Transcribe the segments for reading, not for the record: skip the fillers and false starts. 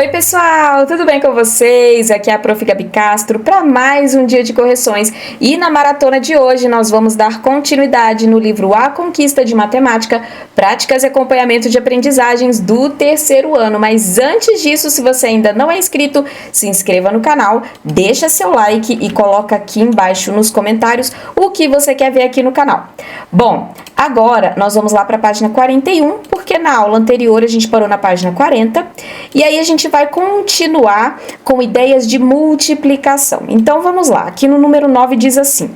Oi pessoal, tudo bem com vocês? Aqui é a Prof. Gabi Castro para mais um dia de correções e na maratona de hoje nós vamos dar continuidade no livro A Conquista de Matemática, Práticas e Acompanhamento de Aprendizagens do terceiro ano. Mas antes disso, se você ainda não é inscrito, se inscreva no canal, deixa seu like e coloca aqui embaixo nos comentários o que você quer ver aqui no canal. Bom, agora nós vamos lá para a página 41, porque na aula anterior a gente parou na página 40 e aí a gente vai continuar com ideias de multiplicação. Então vamos lá, aqui no número 9 diz assim: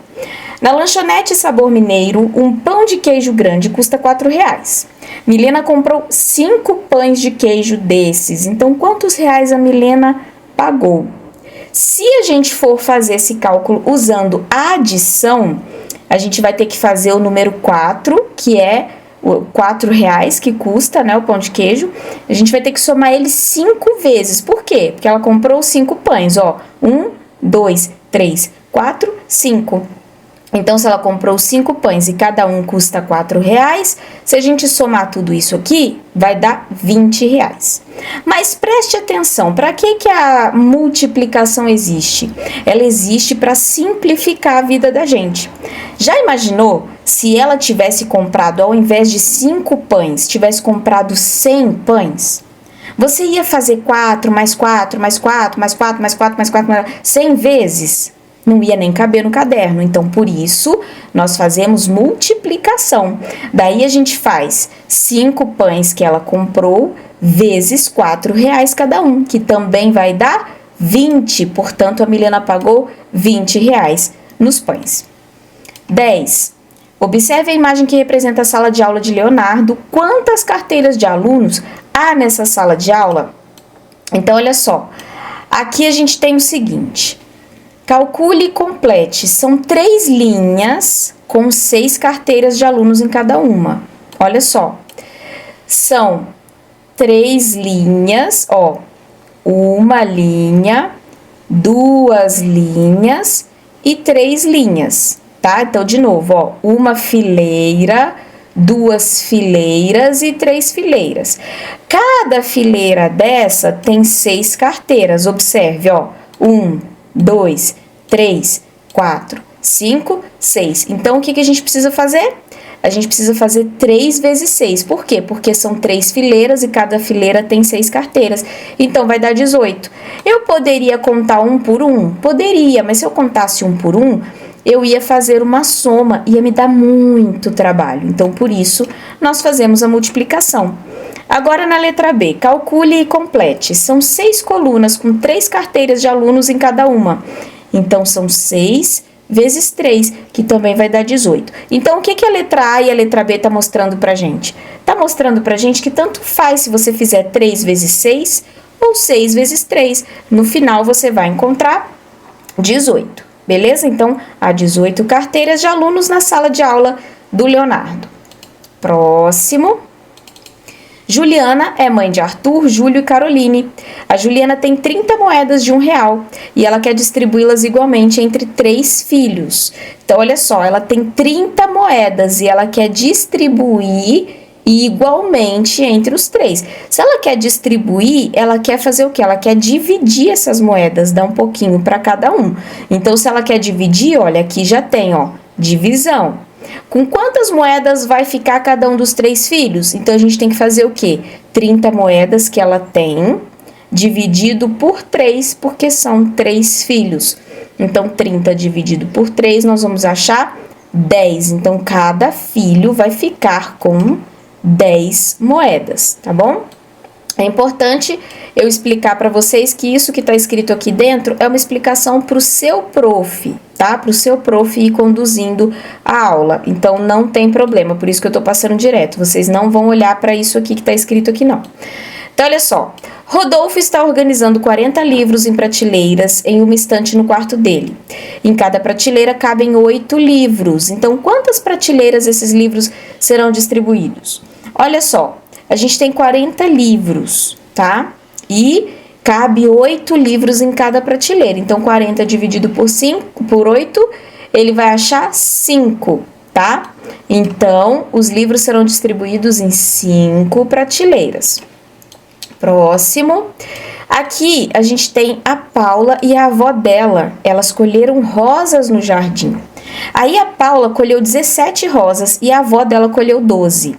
na lanchonete Sabor Mineiro, um pão de queijo grande custa R$4. Milena comprou 5 pães de queijo desses, então quantos reais a Milena pagou? Se a gente for fazer esse cálculo usando a adição, a gente vai ter que fazer o número 4, que é R$4 que custa, né, o pão de queijo. A gente vai ter que somar ele 5 vezes. Por quê? Porque ela comprou 5 pães, ó. 1, 2, 3, 4, 5. Então, se ela comprou 5 pães e cada um custa R$4, se a gente somar tudo isso aqui, vai dar R$20. Mas preste atenção, para que a multiplicação existe? Ela existe para simplificar a vida da gente. Já imaginou se ela tivesse comprado, ao invés de 5 pães, tivesse comprado 100 pães? Você ia fazer 4, mais 4, mais 4, mais 4, mais 4, mais 4, 100 vezes? Não ia nem caber no caderno. Então, por isso, nós fazemos multiplicação. Daí, a gente faz 5 pães que ela comprou vezes R$4 cada um, que também vai dar 20. Portanto, a Milena pagou R$20 nos pães. 10. Observe a imagem que representa a sala de aula de Leonardo. Quantas carteiras de alunos há nessa sala de aula? Então, olha só. Aqui a gente tem o seguinte: calcule e complete. São 3 linhas com 6 carteiras de alunos em cada uma. Olha só. São 3 linhas, ó. Uma linha, 2 linhas e 3 linhas, tá? Então, de novo, ó. Uma fileira, 2 fileiras e 3 fileiras. Cada fileira dessa tem 6 carteiras. Observe, ó. 1, 2, 3, 4, 5, 6. Então, o que a gente precisa fazer? A gente precisa fazer 3 vezes 6. Por quê? Porque são 3 fileiras e cada fileira tem 6 carteiras. Então, vai dar 18. Eu poderia contar um por um? Poderia, mas se eu contasse um por um, eu ia fazer uma soma, ia me dar muito trabalho. Então, por isso, nós fazemos a multiplicação. Agora, na letra B, calcule e complete. São 6 colunas com 3 carteiras de alunos em cada uma. Então, são 6 vezes 3, que também vai dar 18. Então, o que a letra A e a letra B tá mostrando pra gente? Tá mostrando pra gente que tanto faz se você fizer 3 vezes 6 ou 6 vezes 3. No final, você vai encontrar 18. Beleza? Então, há 18 carteiras de alunos na sala de aula do Leonardo. Próximo. Juliana é mãe de Arthur, Júlio e Caroline. A Juliana tem 30 moedas de R$1 e ela quer distribuí-las igualmente entre 3 filhos. Então, olha só, ela tem 30 moedas e ela quer distribuir igualmente entre os 3. Se ela quer distribuir, ela quer fazer o quê? Ela quer dividir essas moedas, dar um pouquinho para cada um. Então, se ela quer dividir, olha, aqui já tem, ó, divisão. Com quantas moedas vai ficar cada um dos 3 filhos? Então, a gente tem que fazer o quê? 30 moedas que ela tem, dividido por 3, porque são 3 filhos. Então, 30 dividido por 3, nós vamos achar 10. Então, cada filho vai ficar com 10 moedas, tá bom? É importante eu explicar para vocês que isso que está escrito aqui dentro é uma explicação para o seu prof, tá? Para o seu prof ir conduzindo a aula. Então, não tem problema, por isso que eu tô passando direto. Vocês não vão olhar para isso aqui que tá escrito aqui, não. Então, olha só. Rodolfo está organizando 40 livros em prateleiras em uma estante no quarto dele. Em cada prateleira cabem 8 livros. Então, quantas prateleiras esses livros serão distribuídos? Olha só. A gente tem 40 livros, tá? E cabe 8 livros em cada prateleira. Então, 40 dividido por 8, ele vai achar 5, tá? Então, os livros serão distribuídos em 5 prateleiras. Próximo. Aqui a gente tem a Paula e a avó dela. Elas colheram rosas no jardim. Aí a Paula colheu 17 rosas e a avó dela colheu 12.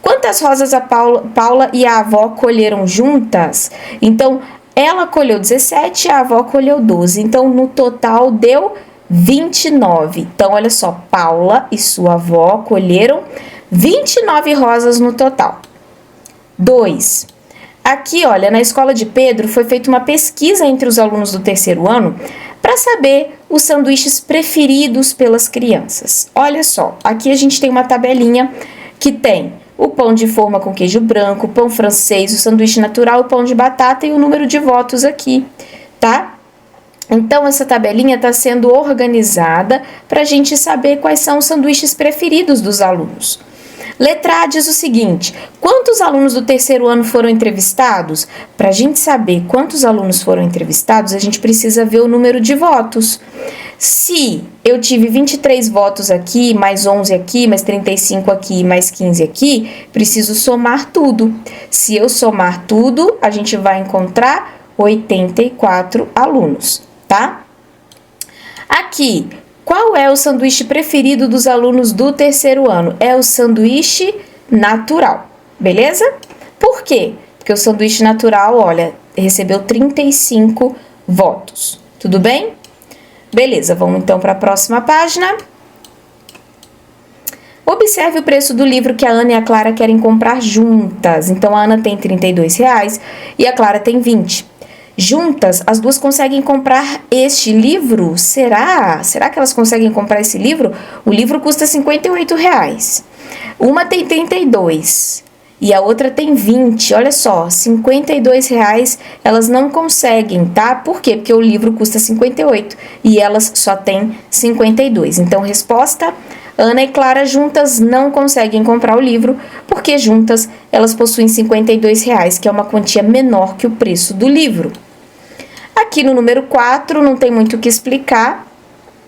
Quantas rosas a Paula e a avó colheram juntas? Então, ela colheu 17 e a avó colheu 12. Então, no total deu 29. Então, olha só, Paula e sua avó colheram 29 rosas no total. 2. Aqui, olha, na escola de Pedro foi feita uma pesquisa entre os alunos do terceiro ano para saber os sanduíches preferidos pelas crianças. Olha só, aqui a gente tem uma tabelinha que tem o pão de forma com queijo branco, o pão francês, o sanduíche natural, o pão de batata e o número de votos aqui, tá? Então, essa tabelinha está sendo organizada para a gente saber quais são os sanduíches preferidos dos alunos. Letra A diz o seguinte: quantos alunos do terceiro ano foram entrevistados? Para a gente saber quantos alunos foram entrevistados, a gente precisa ver o número de votos. Se eu tive 23 votos aqui, mais 11 aqui, mais 35 aqui, mais 15 aqui, preciso somar tudo. Se eu somar tudo, a gente vai encontrar 84 alunos, tá? Aqui, qual é o sanduíche preferido dos alunos do terceiro ano? É o sanduíche natural, beleza? Por quê? Porque o sanduíche natural, olha, recebeu 35 votos. Tudo bem? Beleza, vamos então para a próxima página. Observe o preço do livro que a Ana e a Clara querem comprar juntas. Então, a Ana tem R$32 e a Clara tem 20. Juntas, as duas conseguem comprar este livro? Será? Será que elas conseguem comprar esse livro? O livro custa R$58. Uma tem 32 e a outra tem 20. Olha só, R$52 elas não conseguem, tá? Por quê? Porque o livro custa 58 e elas só têm 52. Então, resposta: Ana e Clara juntas não conseguem comprar o livro, porque juntas elas possuem R$52, que é uma quantia menor que o preço do livro. Aqui no número 4 não tem muito o que explicar,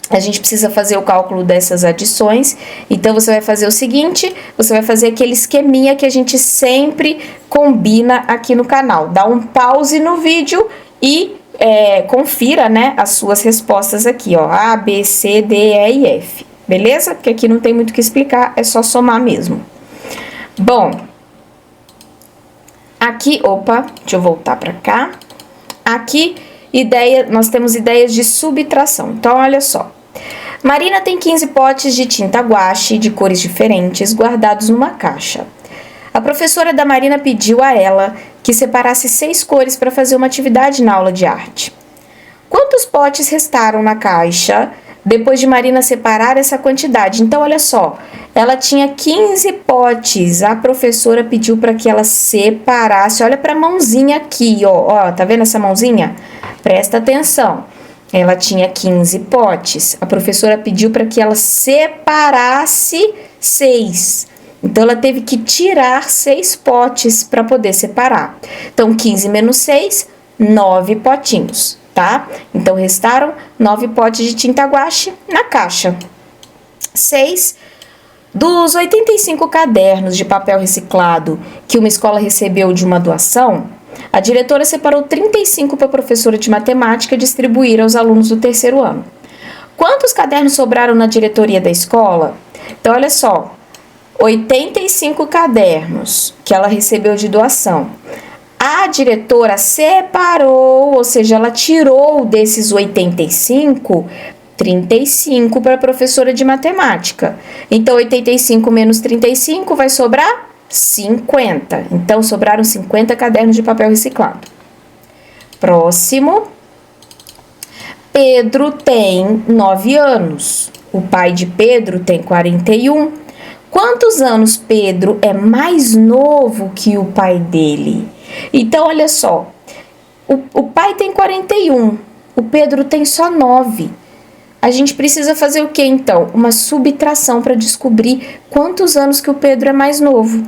a gente precisa fazer o cálculo dessas adições. Então, você vai fazer o seguinte: você vai fazer aquele esqueminha que a gente sempre combina aqui no canal. Dá um pause no vídeo e confira, né, as suas respostas aqui, ó, A, B, C, D, E e F. Beleza? Porque aqui não tem muito o que explicar, é só somar mesmo. Bom, aqui, deixa eu voltar para cá. Aqui, nós temos ideias de subtração. Então, olha só. Marina tem 15 potes de tinta guache de cores diferentes guardados numa caixa. A professora da Marina pediu a ela que separasse 6 cores para fazer uma atividade na aula de arte. Quantos potes restaram na caixa depois de Marina separar essa quantidade? Então, olha só, ela tinha 15 potes, a professora pediu para que ela separasse. Olha para a mãozinha aqui, ó, tá vendo essa mãozinha? Presta atenção, ela tinha 15 potes, a professora pediu para que ela separasse 6. Então, ela teve que tirar 6 potes para poder separar. Então, 15 menos 6, 9 potinhos. Tá? Então, restaram 9 potes de tinta guache na caixa. 6. Dos 85 cadernos de papel reciclado que uma escola recebeu de uma doação, a diretora separou 35 para a professora de matemática distribuir aos alunos do terceiro ano. Quantos cadernos sobraram na diretoria da escola? Então, olha só, 85 cadernos que ela recebeu de doação. A diretora separou, ou seja, ela tirou desses 85, 35 para a professora de matemática. Então, 85 menos 35 vai sobrar 50. Então, sobraram 50 cadernos de papel reciclado. Próximo. Pedro tem 9 anos. O pai de Pedro tem 41. Quantos anos Pedro é mais novo que o pai dele? Então, olha só, o pai tem 41, o Pedro tem só 9. A gente precisa fazer o que então? Uma subtração para descobrir quantos anos que o Pedro é mais novo.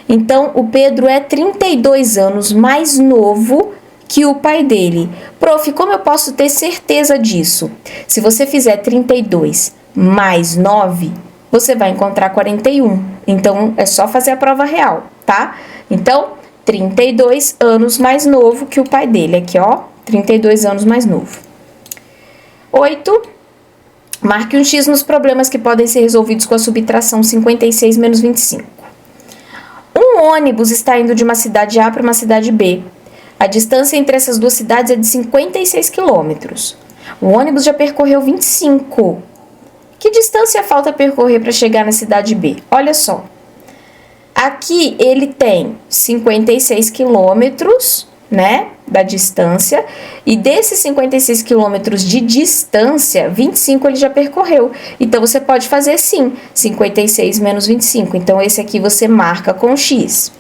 Então, o Pedro é 32 anos mais novo que o pai dele. Prof, como eu posso ter certeza disso? Se você fizer 32 mais 9, você vai encontrar 41. Então, é só fazer a prova real, tá? Então, 32 anos mais novo que o pai dele. Aqui, ó, 32 anos mais novo. 8. Marque um X nos problemas que podem ser resolvidos com a subtração 56 menos 25. Um ônibus está indo de uma cidade A para uma cidade B. A distância entre essas duas cidades é de 56 quilômetros. O ônibus já percorreu 25. Que distância falta percorrer para chegar na cidade B? Olha só. Aqui ele tem 56 quilômetros, né, da distância, e desses 56 quilômetros de distância, 25 ele já percorreu. Então, você pode fazer sim, 56 menos 25. Então, esse aqui você marca com X.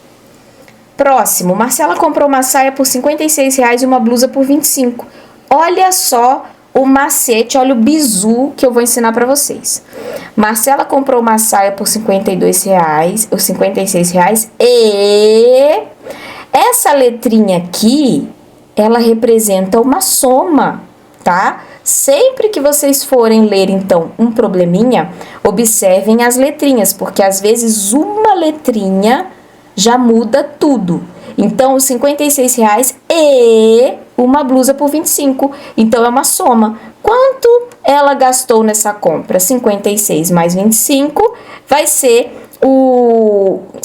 Próximo, Marcela comprou uma saia por R$56 e uma blusa por 25. Olha só o macete, olha o bizu que eu vou ensinar para vocês. Marcela comprou uma saia por R$56 e essa letrinha aqui, ela representa uma soma, tá? Sempre que vocês forem ler, então, um probleminha, observem as letrinhas, porque às vezes uma letrinha já muda tudo. Então, os R$56 e uma blusa por 25. Então, é uma soma. Quanto ela gastou nessa compra? 56 mais 25 vai ser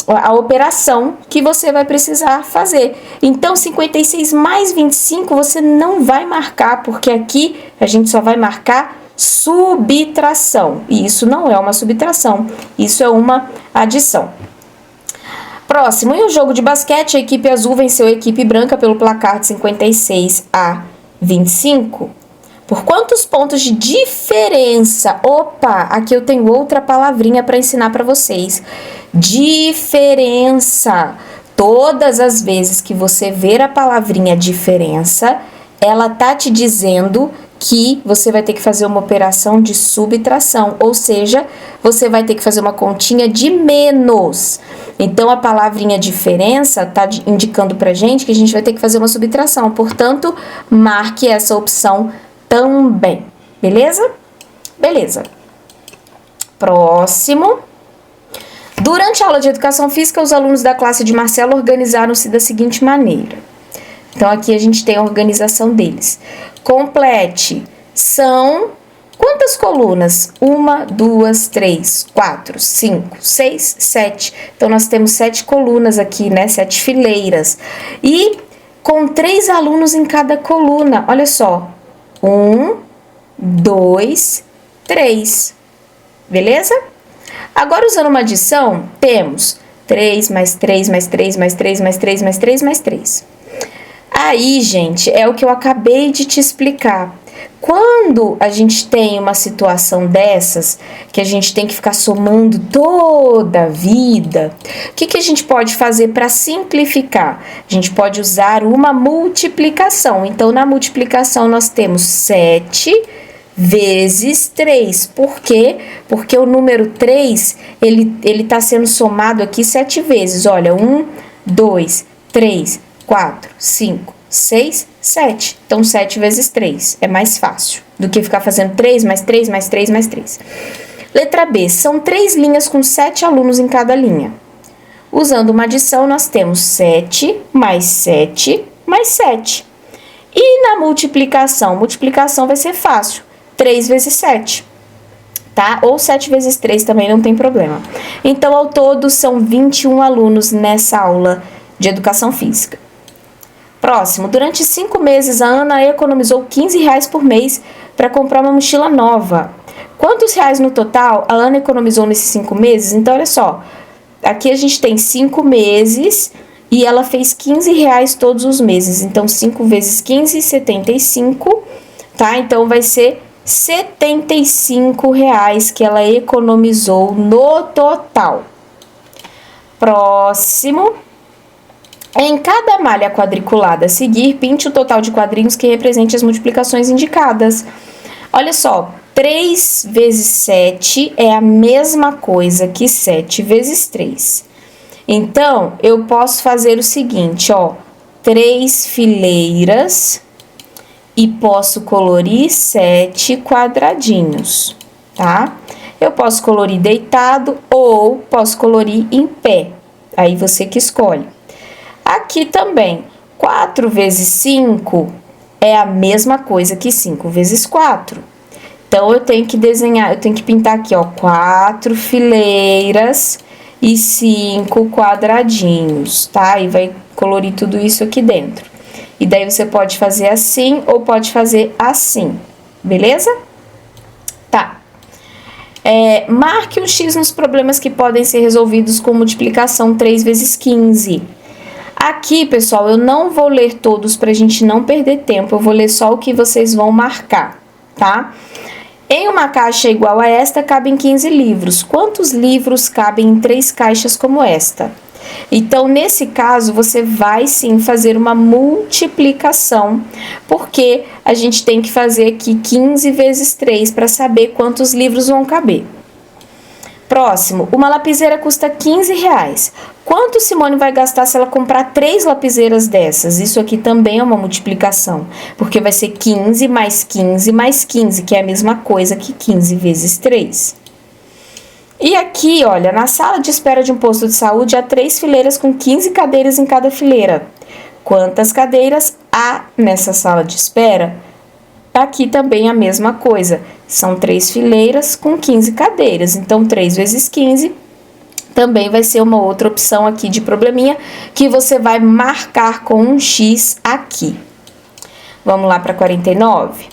a operação que você vai precisar fazer. Então, 56 mais 25 você não vai marcar, porque aqui a gente só vai marcar subtração. E isso não é uma subtração, isso é uma adição. Próximo, em um jogo de basquete, a equipe azul venceu a equipe branca pelo placar de 56 a 25. Por quantos pontos de diferença? Opa, aqui eu tenho outra palavrinha para ensinar para vocês. Diferença. Todas as vezes que você ver a palavrinha diferença, ela tá te dizendo que você vai ter que fazer uma operação de subtração, ou seja, você vai ter que fazer uma continha de menos. Então, a palavrinha diferença tá indicando pra gente que a gente vai ter que fazer uma subtração, portanto, marque essa opção também, beleza? Beleza. Próximo. Durante a aula de Educação Física, os alunos da classe de Marcelo organizaram-se da seguinte maneira. Então, aqui a gente tem a organização deles. Complete. São quantas colunas? 1, 2, 3, 4, 5, 6, 7. Então, nós temos 7 colunas aqui, né? 7 fileiras. E com 3 alunos em cada coluna. Olha só. 1, 2, 3. Beleza? Agora, usando uma adição, temos 3 mais 3 mais 3 mais 3 mais 3 mais 3 mais 3. Aí, gente, é o que eu acabei de te explicar. Quando a gente tem uma situação dessas, que a gente tem que ficar somando toda a vida, o que a gente pode fazer para simplificar? A gente pode usar uma multiplicação. Então, na multiplicação, nós temos 7 vezes 3. Por quê? Porque o número 3, ele tá sendo somado aqui 7 vezes. Olha, 1, 2, 3, 4, 5, 6, 7. Então, 7 vezes 3 é mais fácil do que ficar fazendo 3 mais 3 mais 3 mais 3. Letra B. São 3 linhas com 7 alunos em cada linha. Usando uma adição, nós temos 7 mais 7 mais 7. E na multiplicação? Multiplicação vai ser fácil. 3 vezes 7. Tá? Ou 7 vezes 3 também não tem problema. Então, ao todo, são 21 alunos nessa aula de Educação Física. Próximo, durante 5 meses, a Ana economizou R$15 por mês para comprar uma mochila nova. Quantos reais no total a Ana economizou nesses 5 meses? Então, olha só, aqui a gente tem 5 meses e ela fez R$15 todos os meses. Então, 5 vezes 15, 75, tá? Então, vai ser R$75 que ela economizou no total. Próximo. Em cada malha quadriculada a seguir, pinte o total de quadrinhos que represente as multiplicações indicadas. Olha só, 3 vezes 7 é a mesma coisa que 7 vezes 3. Então, eu posso fazer o seguinte, ó, 3 fileiras e posso colorir 7 quadradinhos, tá? Eu posso colorir deitado ou posso colorir em pé, aí você que escolhe. Aqui também, 4 vezes 5 é a mesma coisa que 5 vezes 4. Então, eu tenho que desenhar, eu tenho que pintar aqui, ó, 4 fileiras e 5 quadradinhos, tá? E vai colorir tudo isso aqui dentro. E daí, você pode fazer assim ou pode fazer assim, beleza? Tá. Marque um X nos problemas que podem ser resolvidos com multiplicação 3 vezes 15. Aqui, pessoal, eu não vou ler todos pra gente não perder tempo, eu vou ler só o que vocês vão marcar, tá? Em uma caixa igual a esta, cabem 15 livros. Quantos livros cabem em 3 caixas como esta? Então, nesse caso, você vai sim fazer uma multiplicação, porque a gente tem que fazer aqui 15 vezes 3 para saber quantos livros vão caber. Próximo, uma lapiseira custa R$15. Quanto Simone vai gastar se ela comprar 3 lapiseiras dessas? Isso aqui também é uma multiplicação, porque vai ser 15 mais 15 mais 15, que é a mesma coisa que 15 vezes 3. E aqui, olha, na sala de espera de um posto de saúde, há 3 fileiras com 15 cadeiras em cada fileira. Quantas cadeiras há nessa sala de espera? Aqui também a mesma coisa, são 3 fileiras com 15 cadeiras, então 3 vezes 15 também vai ser uma outra opção aqui de probleminha, que você vai marcar com um X aqui. Vamos lá para 49?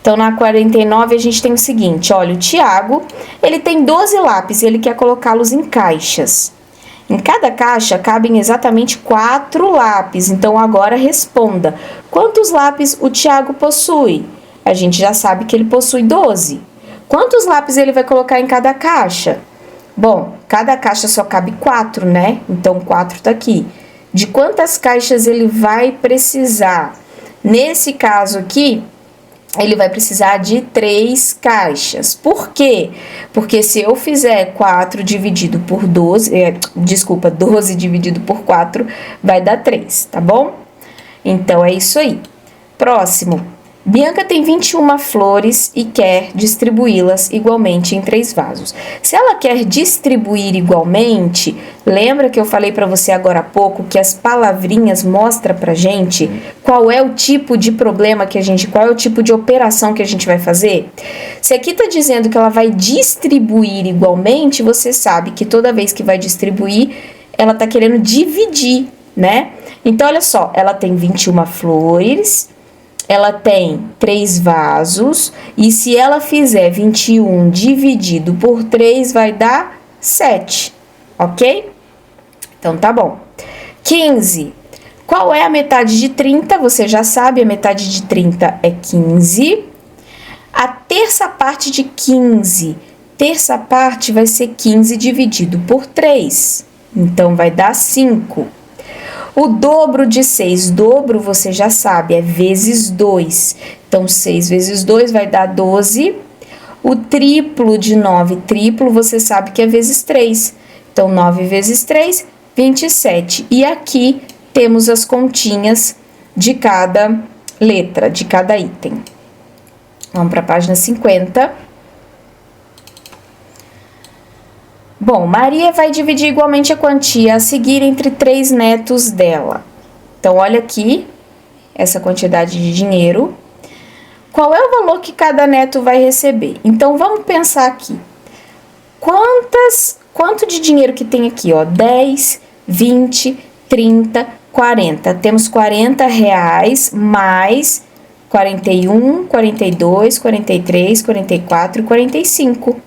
Então, na 49 a gente tem o seguinte, olha, o Tiago, ele tem 12 lápis, ele quer colocá-los em caixas. Em cada caixa cabem exatamente 4 lápis, então agora responda, quantos lápis o Tiago possui? A gente já sabe que ele possui 12. Quantos lápis ele vai colocar em cada caixa? Bom, cada caixa só cabe 4, né? Então, 4 tá aqui. De quantas caixas ele vai precisar? Nesse caso aqui, ele vai precisar de 3 caixas. Por quê? Porque se eu fizer 4 dividido por 12, 12 dividido por 4, vai dar 3, tá bom? Então, é isso aí. Próximo. Bianca tem 21 flores e quer distribuí-las igualmente em 3 vasos. Se ela quer distribuir igualmente, lembra que eu falei para você agora há pouco que as palavrinhas mostram pra gente qual é o tipo de problema que a gente, qual é o tipo de operação que a gente vai fazer? Se aqui tá dizendo que ela vai distribuir igualmente, você sabe que toda vez que vai distribuir, ela tá querendo dividir, né? Então, olha só, ela tem 21 flores, ela tem 3 vasos, e se ela fizer 21 dividido por 3, vai dar 7, ok? Então, tá bom. 15. Qual é a metade de 30? Você já sabe, a metade de 30 é 15. A terça parte de 15. Terça parte vai ser 15 dividido por 3. Então, vai dar 5. O dobro de 6, dobro você já sabe, é vezes 2. Então, 6 vezes 2 vai dar 12. O triplo de 9, triplo você sabe que é vezes 3. Então, 9 vezes 3, 27. E aqui temos as continhas de cada letra, de cada item. Vamos para a página 50. Bom, Maria vai dividir igualmente a quantia a seguir entre 3 netos dela. Então, olha aqui, essa quantidade de dinheiro. Qual é o valor que cada neto vai receber? Então, vamos pensar aqui. Quanto de dinheiro que tem aqui, ó? 10, 20, 30, 40. Temos R$40 mais 41, 42, 43, 44 e 45.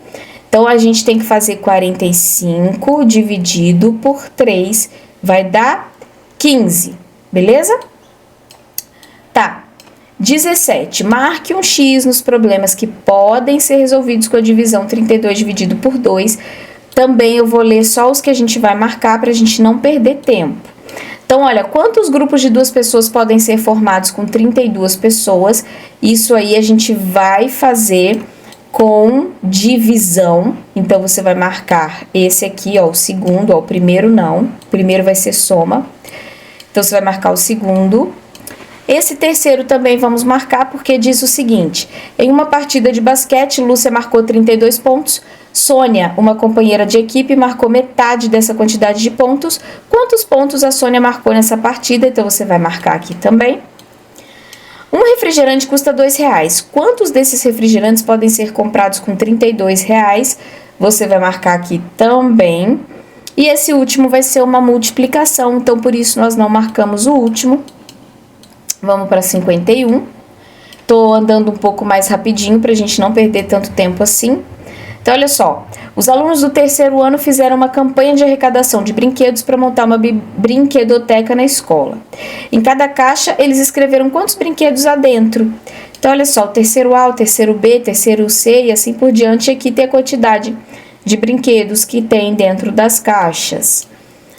Então, a gente tem que fazer 45 dividido por 3, vai dar 15, beleza? Tá. 17. Marque um X nos problemas que podem ser resolvidos com a divisão 32 dividido por 2. Também eu vou ler só os que a gente vai marcar para a gente não perder tempo. Então, olha, quantos grupos de 2 pessoas podem ser formados com 32 pessoas? Isso aí a gente vai fazer com divisão. Então, você vai marcar esse aqui, ó, o segundo, ó, o primeiro não. O primeiro vai ser soma. Então, você vai marcar o segundo. Esse terceiro também vamos marcar porque diz o seguinte: em uma partida de basquete, Lúcia marcou 32 pontos, Sônia, uma companheira de equipe, marcou metade dessa quantidade de pontos. Quantos pontos a Sônia marcou nessa partida? Então, você vai marcar aqui também. Um refrigerante custa R$2. Quantos desses refrigerantes podem ser comprados com R$32? Você vai marcar aqui também. E esse último vai ser uma multiplicação, então por isso nós não marcamos o último. Vamos para 51. Tô andando um pouco mais rapidinho para a gente não perder tanto tempo assim. Então, olha só, os alunos do terceiro ano fizeram uma campanha de arrecadação de brinquedos para montar uma brinquedoteca na escola. Em cada caixa, eles escreveram quantos brinquedos há dentro. Então, olha só, o terceiro A, o terceiro B, terceiro C e assim por diante. Aqui tem a quantidade de brinquedos que tem dentro das caixas.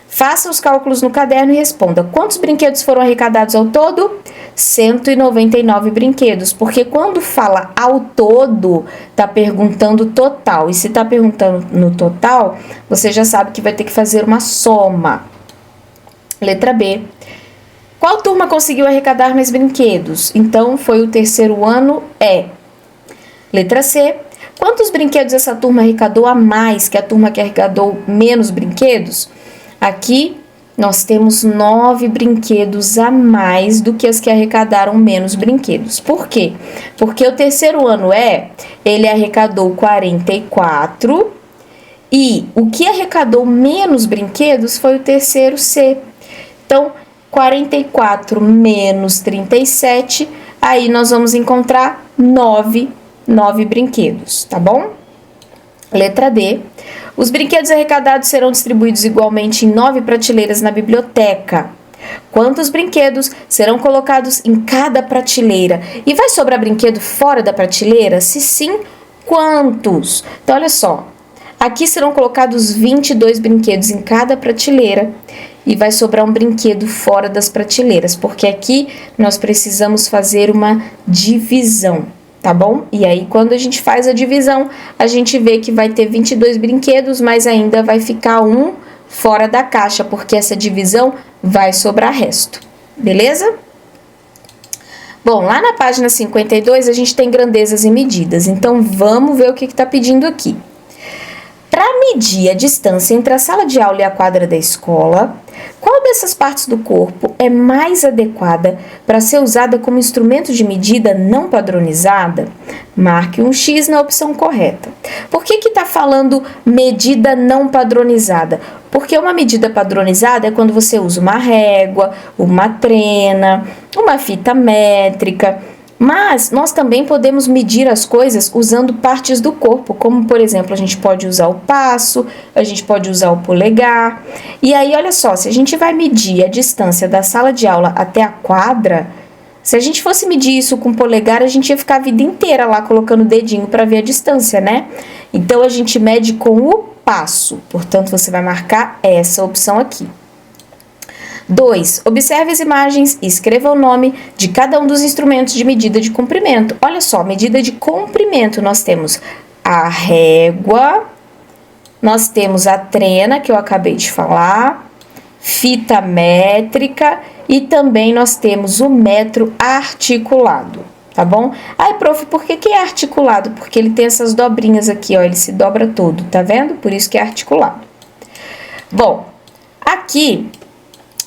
Faça os cálculos no caderno e responda. Quantos brinquedos foram arrecadados ao todo? 199 brinquedos, porque quando fala ao todo, tá perguntando total. E se tá perguntando no total, você já sabe que vai ter que fazer uma soma. Letra B. Qual turma conseguiu arrecadar mais brinquedos? Então, foi o terceiro ano E. Letra C. Quantos brinquedos essa turma arrecadou a mais que a turma que arrecadou menos brinquedos? Aqui nós temos 9 brinquedos a mais do que as que arrecadaram menos brinquedos. Por quê? Porque o terceiro ano ele arrecadou 44 e o que arrecadou menos brinquedos foi o terceiro C. Então, 44 menos 37, aí nós vamos encontrar 9 brinquedos, tá bom? Letra D. Os brinquedos arrecadados serão distribuídos igualmente em 9 prateleiras na biblioteca. Quantos brinquedos serão colocados em cada prateleira? E vai sobrar brinquedo fora da prateleira? Se sim, quantos? Então, olha só. Aqui serão colocados 22 brinquedos em cada prateleira e vai sobrar um brinquedo fora das prateleiras, porque aqui nós precisamos fazer uma divisão. Tá bom? E aí, quando a gente faz a divisão, a gente vê que vai ter 22 brinquedos, mas ainda vai ficar um fora da caixa, porque essa divisão vai sobrar resto. Beleza? Bom, lá na página 52, a gente tem grandezas e medidas. Então, vamos ver o que está pedindo aqui. Para medir a distância entre a sala de aula e a quadra da escola, qual dessas partes do corpo é mais adequada para ser usada como instrumento de medida não padronizada? Marque um X na opção correta. Por que está falando medida não padronizada? Porque uma medida padronizada é quando você usa uma régua, uma trena, uma fita métrica. Mas nós também podemos medir as coisas usando partes do corpo, como por exemplo, a gente pode usar o passo, a gente pode usar o polegar. E aí, olha só, se a gente vai medir a distância da sala de aula até a quadra, se a gente fosse medir isso com o polegar, a gente ia ficar a vida inteira lá colocando o dedinho para ver a distância, né? Então, a gente mede com o passo, portanto, você vai marcar essa opção aqui. 2. Observe as imagens e escreva o nome de cada um dos instrumentos de medida de comprimento. Olha só, medida de comprimento, nós temos a régua, nós temos a trena, que eu acabei de falar, fita métrica e também nós temos o metro articulado, tá bom? Ai, prof, por que é articulado? Porque ele tem essas dobrinhas aqui, ó, ele se dobra todo, tá vendo? Por isso que é articulado. Bom, aqui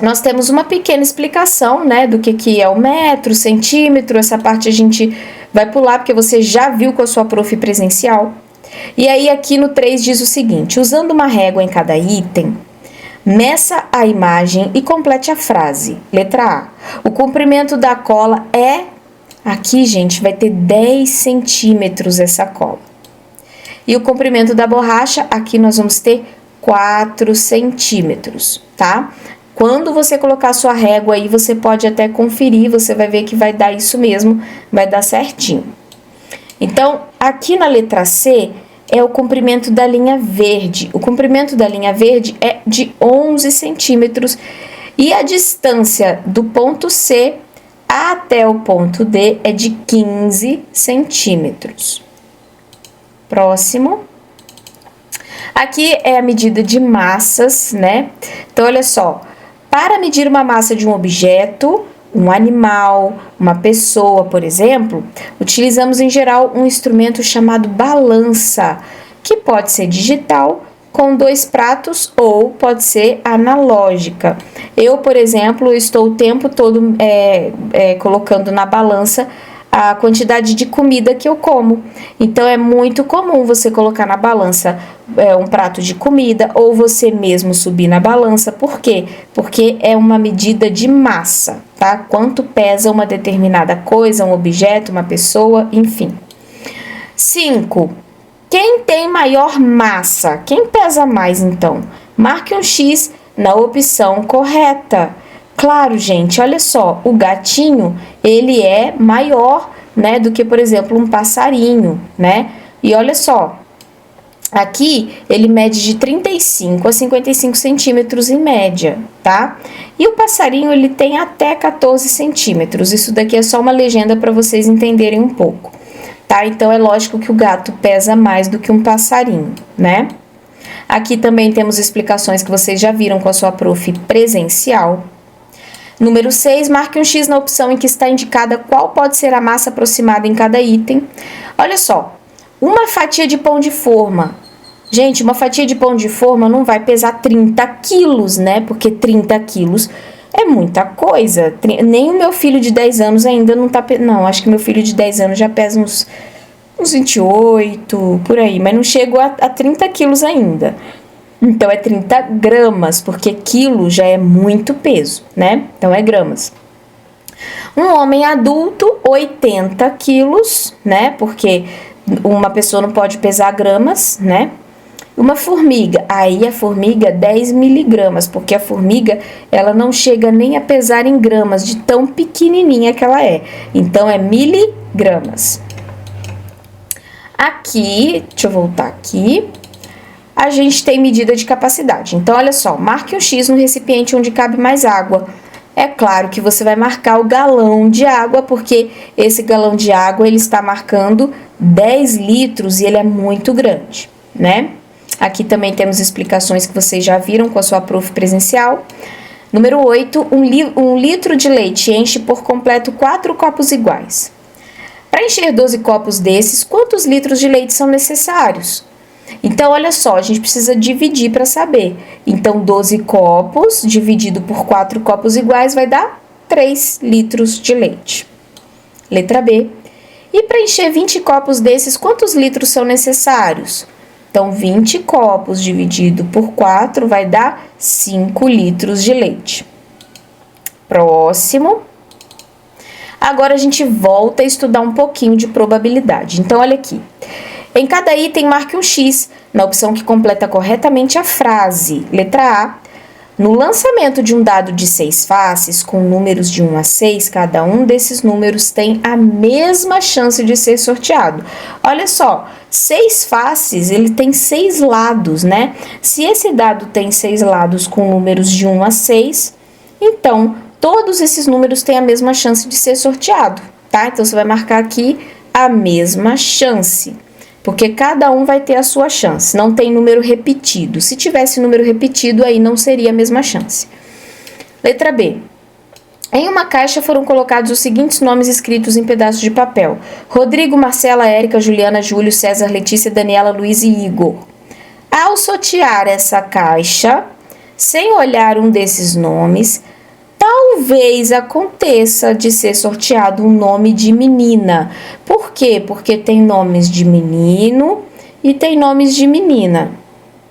nós temos uma pequena explicação, né, do que é o metro, centímetro, essa parte a gente vai pular porque você já viu com a sua prof presencial. E aí aqui no 3 diz o seguinte: usando uma régua em cada item, meça a imagem e complete a frase. Letra A. O comprimento da cola é... Aqui, gente, vai ter 10 centímetros essa cola. E o comprimento da borracha, aqui nós vamos ter 4 centímetros, tá? Quando você colocar a sua régua aí, você pode até conferir, você vai ver que vai dar isso mesmo, vai dar certinho. Então, aqui na letra C é o comprimento da linha verde. O comprimento da linha verde é de 11 centímetros e a distância do ponto C até o ponto D é de 15 centímetros. Próximo. Aqui é a medida de massas, né? Então, olha só. Para medir uma massa de um objeto, um animal, uma pessoa, por exemplo, utilizamos em geral um instrumento chamado balança. que pode ser digital, com 2 pratos, ou pode ser analógica. Eu, por exemplo, estou o tempo todo colocando na balança a quantidade de comida que eu como. Então, é muito comum você colocar na balança um prato de comida, ou você mesmo subir na balança. Por quê? Porque é uma medida de massa, tá? Quanto pesa uma determinada coisa, um objeto, uma pessoa, enfim. 5. Quem tem maior massa? Quem pesa mais, então? Marque um X na opção correta. Claro, gente, olha só, o gatinho, ele é maior, né, do que, por exemplo, um passarinho, né? E olha só, aqui ele mede de 35 a 55 centímetros em média, tá? E o passarinho, ele tem até 14 centímetros. Isso daqui é só uma legenda para vocês entenderem um pouco. Tá? Então, é lógico que o gato pesa mais do que um passarinho, né? Aqui também temos explicações que vocês já viram com a sua prof presencial. Número 6, marque um X na opção em que está indicada qual pode ser a massa aproximada em cada item. Olha só, uma fatia de pão de forma. Gente, uma fatia de pão de forma não vai pesar 30 quilos, né? Porque 30 quilos é muita coisa. Nem o meu filho de 10 anos ainda não tá... Não, acho que meu filho de 10 anos já pesa uns 28, por aí. Mas não chegou a 30 quilos ainda. Então, é 30 gramas, porque quilo já é muito peso, né? Então, é gramas. Um homem adulto, 80 quilos, né? Porque uma pessoa não pode pesar gramas, né? Uma formiga, aí a formiga 10 miligramas, porque a formiga, ela não chega nem a pesar em gramas, de tão pequenininha que ela é. Então, é miligramas. Aqui, deixa eu voltar aqui, a gente tem medida de capacidade. Então, olha só, marque um X no recipiente onde cabe mais água. É claro que você vai marcar o galão de água, porque esse galão de água, ele está marcando 10 litros e ele é muito grande, né? Aqui também temos explicações que vocês já viram com a sua prof presencial. Número 8, um litro de leite enche por completo 4 copos iguais. Para encher 12 copos desses, quantos litros de leite são necessários? Então, olha só, a gente precisa dividir para saber. Então, 12 copos dividido por 4 copos iguais vai dar 3 litros de leite. Letra B. E para encher 20 copos desses, quantos litros são necessários? Então, 20 copos dividido por 4 vai dar 5 litros de leite. Próximo. Agora, a gente volta a estudar um pouquinho de probabilidade. Então, olha aqui. Em cada item, marque um X na opção que completa corretamente a frase. Letra A. No lançamento de um dado de 6 faces, com números de 1 a 6, cada um desses números tem a mesma chance de ser sorteado. Olha só, 6 faces, ele tem 6 lados, né? Se esse dado tem 6 lados com números de 1 a 6, então todos esses números têm a mesma chance de ser sorteado, tá? Então, você vai marcar aqui a mesma chance, porque cada um vai ter a sua chance, não tem número repetido. Se tivesse número repetido, aí não seria a mesma chance. Letra B. Em uma caixa foram colocados os seguintes nomes escritos em pedaços de papel: Rodrigo, Marcela, Érica, Juliana, Júlio, César, Letícia, Daniela, Luiz e Igor. Ao sortear essa caixa, sem olhar um desses nomes, talvez aconteça de ser sorteado um nome de menina. Por quê? Porque tem nomes de menino e tem nomes de menina.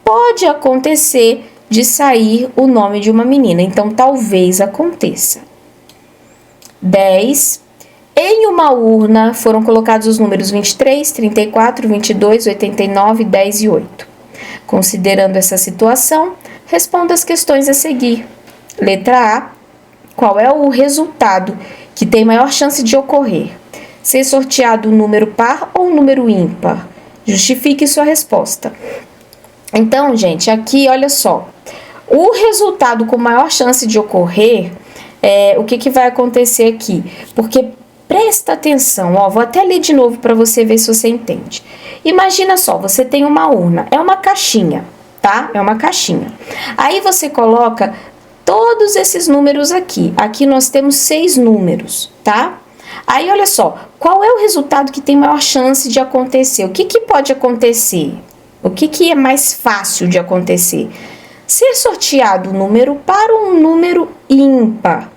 Pode acontecer de sair o nome de uma menina, então talvez aconteça. 10. Em uma urna foram colocados os números 23, 34, 22, 89, 10 e 8. Considerando essa situação, responda as questões a seguir. Letra A. Qual é o resultado que tem maior chance de ocorrer? Ser sorteado um número par ou um número ímpar? Justifique sua resposta. Então, gente, aqui, olha só. O resultado com maior chance de ocorrer, o que vai acontecer aqui? Porque presta atenção, ó, vou até ler de novo para você ver se você entende. Imagina só, você tem uma urna, é uma caixinha, tá? É uma caixinha. Aí você coloca todos esses números aqui. Aqui nós temos 6 números, tá? Aí, olha só, qual é o resultado que tem maior chance de acontecer? O que pode acontecer? O que é mais fácil de acontecer? Ser sorteado um número par ou um número ímpar?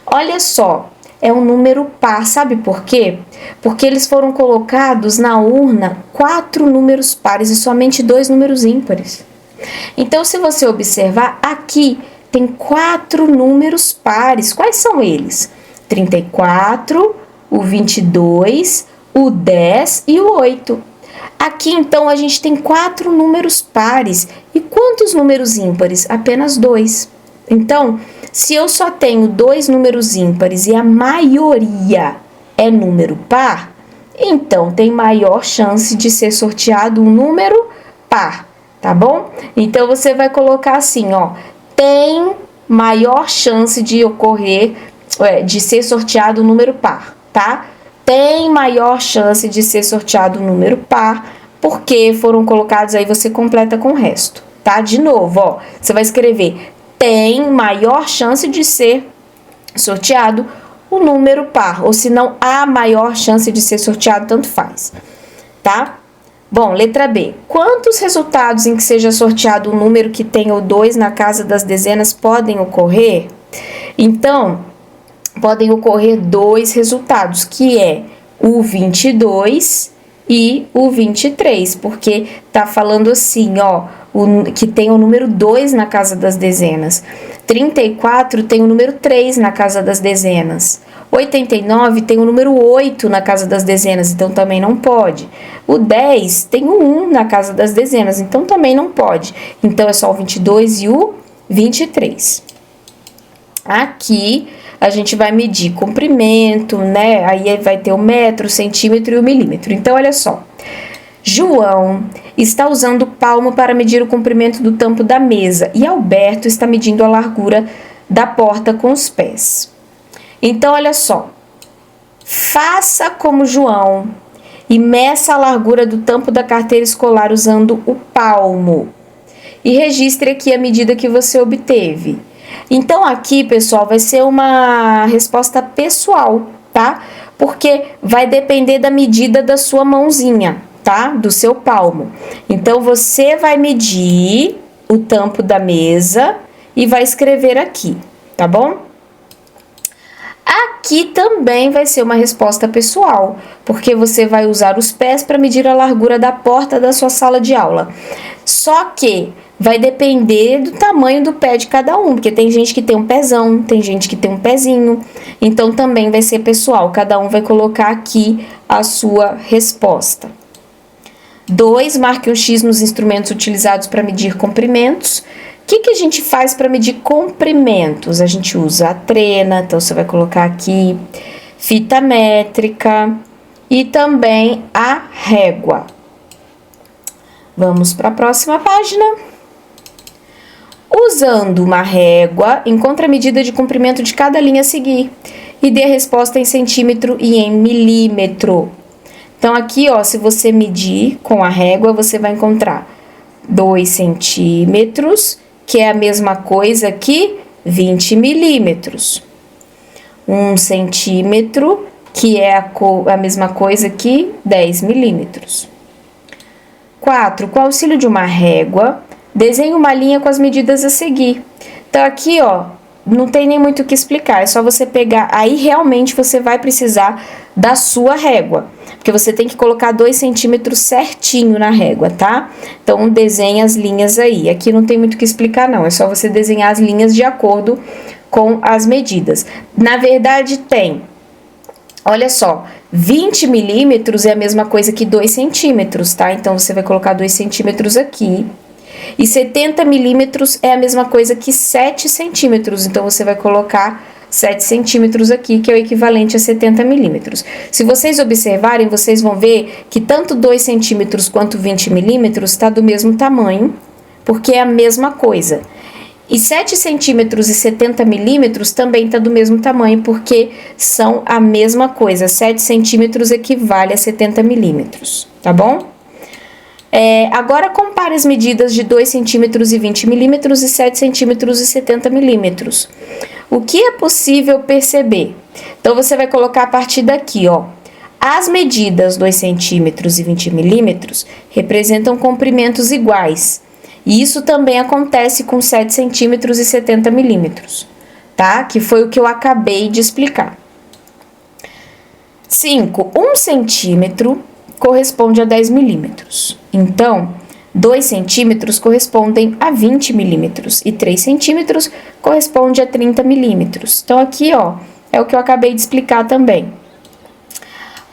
Olha só, é um número par, sabe por quê? Porque eles foram colocados na urna 4 números pares e somente 2 números ímpares. Então, se você observar, aqui tem 4 números pares. Quais são eles? 34, o 22, o 10 e o 8. Aqui, então, a gente tem 4 números pares. E quantos números ímpares? Apenas 2. Então, se eu só tenho 2 números ímpares e a maioria é número par, então tem maior chance de ser sorteado um número par, tá bom? Então, você vai colocar assim, ó, tem maior chance de ocorrer, de ser sorteado um número par, tá? Tem maior chance de ser sorteado um número par, porque foram colocados aí, você completa com o resto, tá? De novo, ó, você vai escrever tem maior chance de ser sorteado o número par, ou se não, a maior chance de ser sorteado, tanto faz, tá? Bom, letra B. Quantos resultados em que seja sorteado um número que tenha o 2 na casa das dezenas podem ocorrer? Então, podem ocorrer 2 resultados, que é o 22 e o 23, porque tá falando assim, ó, que tem o número 2 na casa das dezenas. 34 tem o número 3 na casa das dezenas. 89 tem o número 8 na casa das dezenas, então também não pode. O 10 tem o 1 na casa das dezenas, então também não pode. Então é só o 22 e o 23. Aqui a gente vai medir comprimento, né? Aí vai ter o metro, o centímetro e o milímetro. Então, olha só. João está usando o palmo para medir o comprimento do tampo da mesa e Alberto está medindo a largura da porta com os pés. Então, olha só. Faça como João e meça a largura do tampo da carteira escolar usando o palmo. E registre aqui a medida que você obteve. Então, aqui, pessoal, vai ser uma resposta pessoal, tá? Porque vai depender da medida da sua mãozinha, tá? Do seu palmo. Então, você vai medir o tampo da mesa e vai escrever aqui, tá bom? Aqui também vai ser uma resposta pessoal, porque você vai usar os pés para medir a largura da porta da sua sala de aula. Só que vai depender do tamanho do pé de cada um, porque tem gente que tem um pezão, tem gente que tem um pezinho, então também vai ser pessoal, cada um vai colocar aqui a sua resposta. 2, marque um X nos instrumentos utilizados para medir comprimentos. O que a gente faz para medir comprimentos? A gente usa a trena, então você vai colocar aqui fita métrica e também a régua. Vamos para a próxima página. Usando uma régua, encontre a medida de comprimento de cada linha a seguir e dê a resposta em centímetro e em milímetro. Então, aqui, ó, se você medir com a régua, você vai encontrar 2 centímetros, que é a mesma coisa que 20 milímetros. 1 centímetro, que é a mesma coisa que 10 milímetros. 4. Com o auxílio de uma régua, desenhe uma linha com as medidas a seguir. Então, aqui, ó, não tem nem muito o que explicar, é só você pegar, aí realmente você vai precisar da sua régua, porque você tem que colocar 2 centímetros certinho na régua, tá? Então, desenha as linhas aí. Aqui não tem muito o que explicar, não, é só você desenhar as linhas de acordo com as medidas. Na verdade, tem, olha só, 20 milímetros é a mesma coisa que 2 centímetros, tá? Então, você vai colocar 2 centímetros aqui. E 70 milímetros é a mesma coisa que 7 centímetros, então você vai colocar 7 centímetros aqui, que é o equivalente a 70 milímetros. Se vocês observarem, vocês vão ver que tanto 2 centímetros quanto 20 milímetros está do mesmo tamanho, porque é a mesma coisa. E 7 centímetros e 70 milímetros também está do mesmo tamanho, porque são a mesma coisa. 7 centímetros equivale a 70 milímetros, tá bom? Agora, compare as medidas de 2 centímetros e 20 milímetros e 7 centímetros e 70 milímetros. O que é possível perceber? Então, você vai colocar a partir daqui, ó. As medidas 2 centímetros e 20 milímetros representam comprimentos iguais. E isso também acontece com 7 centímetros e 70 milímetros, tá? Que foi o que eu acabei de explicar. 5. 1 centímetro corresponde a 10 milímetros. Então, 2 centímetros correspondem a 20 milímetros e 3 centímetros corresponde a 30 milímetros. Então, aqui, ó, é o que eu acabei de explicar também.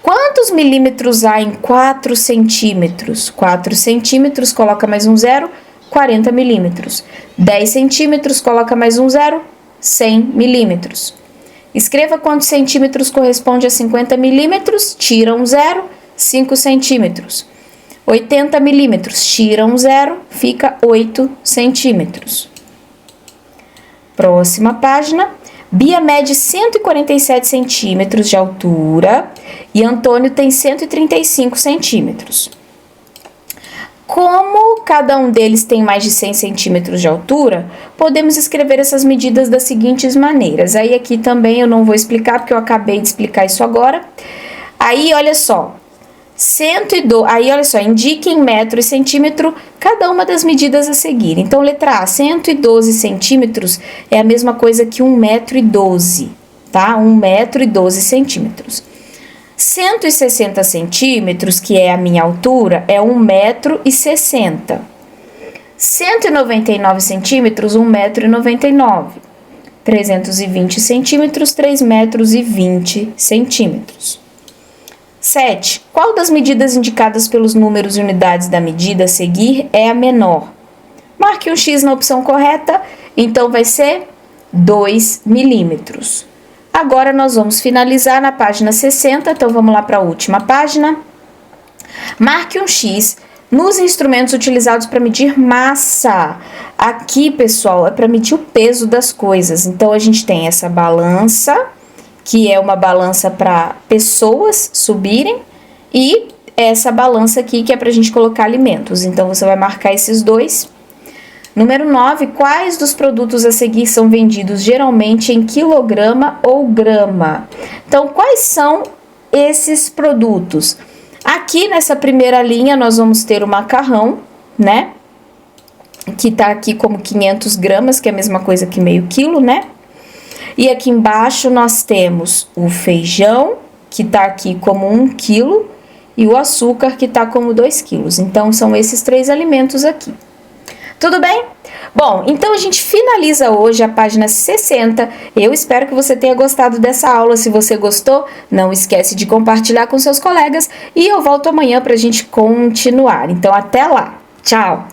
Quantos milímetros há em 4 centímetros? 4 centímetros, coloca mais um zero, 40 milímetros. 10 centímetros, coloca mais um zero, 100 milímetros. Escreva quantos centímetros corresponde a 50 milímetros, tira um zero, 5 centímetros. 80 milímetros, tira um zero, fica 8 centímetros. Próxima página. Bia mede 147 centímetros de altura e Antônio tem 135 centímetros. Como cada um deles tem mais de 100 centímetros de altura, podemos escrever essas medidas das seguintes maneiras. Aí aqui também eu não vou explicar, porque eu acabei de explicar isso agora. Aí, olha só, 102, aí olha só, indique em metro e centímetro cada uma das medidas a seguir. Então, letra A, 112 centímetros é a mesma coisa que 1,12 m, tá? 1,12 m. 160 centímetros, que é a minha altura, é 1,60 m. 199 centímetros, 1,99 m. 320 centímetros, 3,20 m. 7. Qual das medidas indicadas pelos números e unidades da medida a seguir é a menor? Marque um X na opção correta, então vai ser 2 milímetros. Agora nós vamos finalizar na página 60, então vamos lá para a última página. Marque um X nos instrumentos utilizados para medir massa. Aqui, pessoal, é para medir o peso das coisas. Então, a gente tem essa balança, que é uma balança para pessoas subirem, e essa balança aqui, que é para a gente colocar alimentos. Então, você vai marcar esses dois. Número 9, quais dos produtos a seguir são vendidos geralmente em quilograma ou grama? Então, quais são esses produtos? Aqui nessa primeira linha nós vamos ter o macarrão, né? Que tá aqui como 500 gramas, que é a mesma coisa que meio quilo, né? E aqui embaixo nós temos o feijão, que tá aqui como 1 quilo, e o açúcar, que tá como 2 quilos. Então, são esses 3 alimentos aqui. Tudo bem? Bom, então a gente finaliza hoje a página 60. Eu espero que você tenha gostado dessa aula. Se você gostou, não esquece de compartilhar com seus colegas. E eu volto amanhã para a gente continuar. Então, até lá. Tchau!